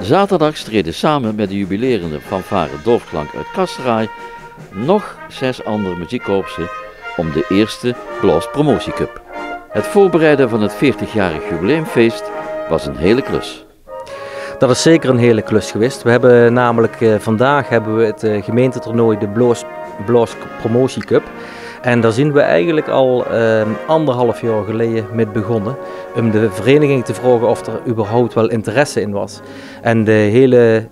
Zaterdags treden samen met de jubilerende fanfare Dorpsklank uit Kasteraai nog 6 andere muziekkorpsen om de eerste Blas Promotie Cup. Het voorbereiden van het 40-jarig jubileumfeest was een hele klus. Dat is zeker een hele klus geweest. We hebben namelijk vandaag het gemeentetoernooi de Blas Promotie Cup. En daar zien we eigenlijk al 1,5 jaar geleden mee begonnen. Om de vereniging te vragen of er überhaupt wel interesse in was. En de hele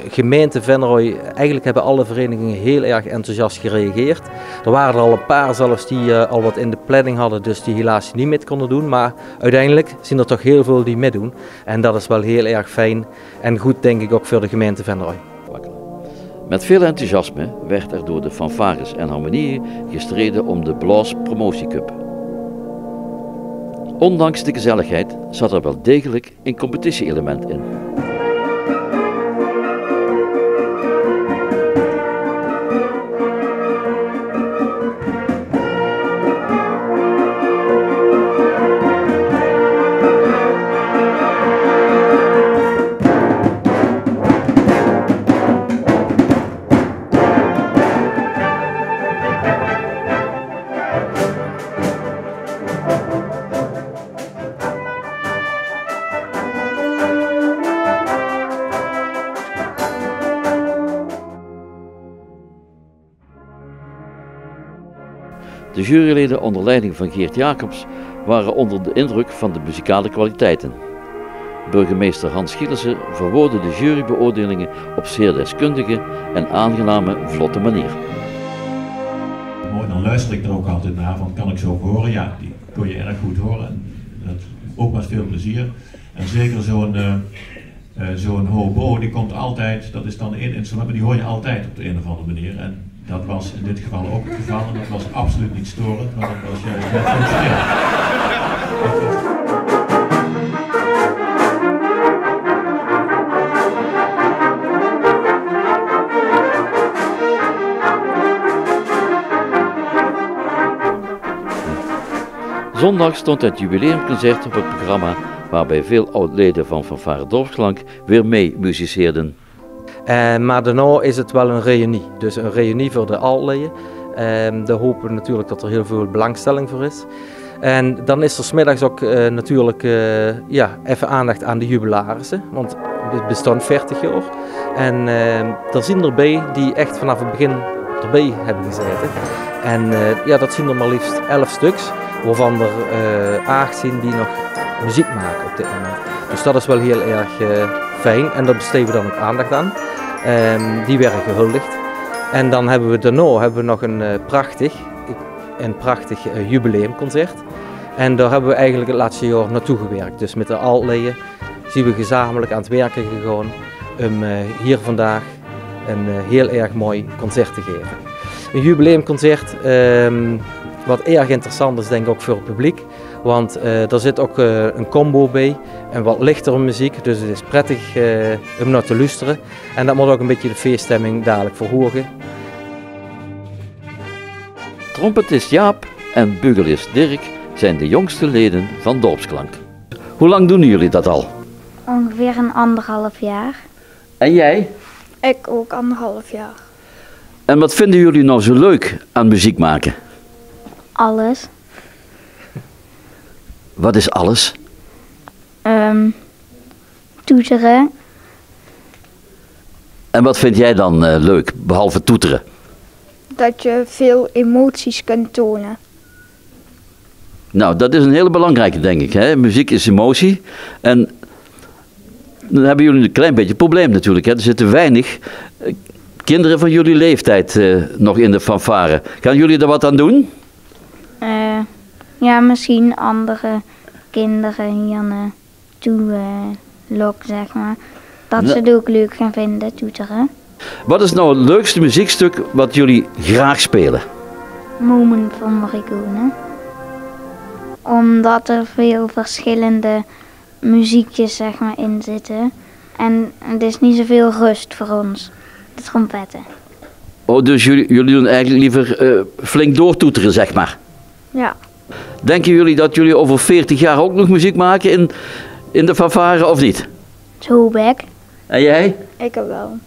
gemeente Venrooy, eigenlijk hebben alle verenigingen heel erg enthousiast gereageerd. Er waren er al een paar zelfs die al wat in de planning hadden, dus die helaas niet mee konden doen. Maar uiteindelijk zien er toch heel veel die meedoen. En dat is wel heel erg fijn en goed, denk ik, ook voor de gemeente Venrooy. Met veel enthousiasme werd er door de fanfares en harmonieën gestreden om de Blas Promotie Cup. Ondanks de gezelligheid zat er wel degelijk een competitie-element in. De juryleden onder leiding van Geert Jacobs waren onder de indruk van de muzikale kwaliteiten. Burgemeester Hans Gielissen verwoordde de jurybeoordelingen op zeer deskundige en aangename, vlotte manier. Mooi, dan luister ik er ook altijd naar van, kan ik zo horen? Ja, die kon je erg goed horen. Dat ook met veel plezier. En zeker zo'n hobo, die komt altijd, dat is dan één instrument, maar die hoor je altijd op de een of andere manier. En dat was in dit geval ook het geval en dat was absoluut niet storend, maar dat was juist net functioneel. Zondag stond het jubileumconcert op het programma waarbij veel oud-leden van fanfare Dorpsklank weer mee musiceerden. Maar daarna is het wel een reunie, dus een reunie voor de oud-leden. Daar hopen we natuurlijk dat er heel veel belangstelling voor is. En dan is er 's middags ook natuurlijk even aandacht aan de jubilarissen, want het bestond 40 jaar. En er zijn erbij die echt vanaf het begin erbij hebben gezeten. En dat zijn er maar liefst 11 stuks, waarvan er 8 zijn die nog muziek maken op dit moment. Dus dat is wel heel erg fijn en daar besteden we dan ook aandacht aan. Die werden gehuldigd. En dan hebben we daarna nog een prachtig jubileumconcert. En daar hebben we eigenlijk het laatste jaar naartoe gewerkt. Dus met de oud-leden zijn we gezamenlijk aan het werken gegaan om hier vandaag een heel erg mooi concert te geven. Een jubileumconcert wat erg interessant is, denk ik ook voor het publiek. Want er zit ook een combo bij en wat lichtere muziek, dus het is prettig om naar te luisteren. En dat moet ook een beetje de feeststemming dadelijk verhogen. Trompetist Jaap en bugelist Dirk zijn de jongste leden van Dorpsklank. Hoe lang doen jullie dat al? Ongeveer een 1,5 jaar. En jij? Ik ook 1,5 jaar. En wat vinden jullie nou zo leuk aan muziek maken? Alles. Wat is alles? Toeteren. En wat vind jij dan leuk, behalve toeteren? Dat je veel emoties kunt tonen. Nou, dat is een hele belangrijke, denk ik. Hè? Muziek is emotie. En dan hebben jullie een klein beetje probleem natuurlijk. Hè? Er zitten weinig kinderen van jullie leeftijd nog in de fanfare. Gaan jullie er wat aan doen? Ja, misschien andere kinderen hier naartoe lokken, zeg maar. Dat ze het ook leuk gaan vinden, toeteren. Wat is nou het leukste muziekstuk wat jullie graag spelen? Moment van Marigone. Omdat er veel verschillende muziekjes, zeg maar, in zitten. En het is niet zoveel rust voor ons, de trompetten. Oh, dus jullie doen eigenlijk liever flink doortoeteren, zeg maar? Ja. Denken jullie dat jullie over 40 jaar ook nog muziek maken in de fanfare of niet? Zo hoop ik. En jij? Ik wel.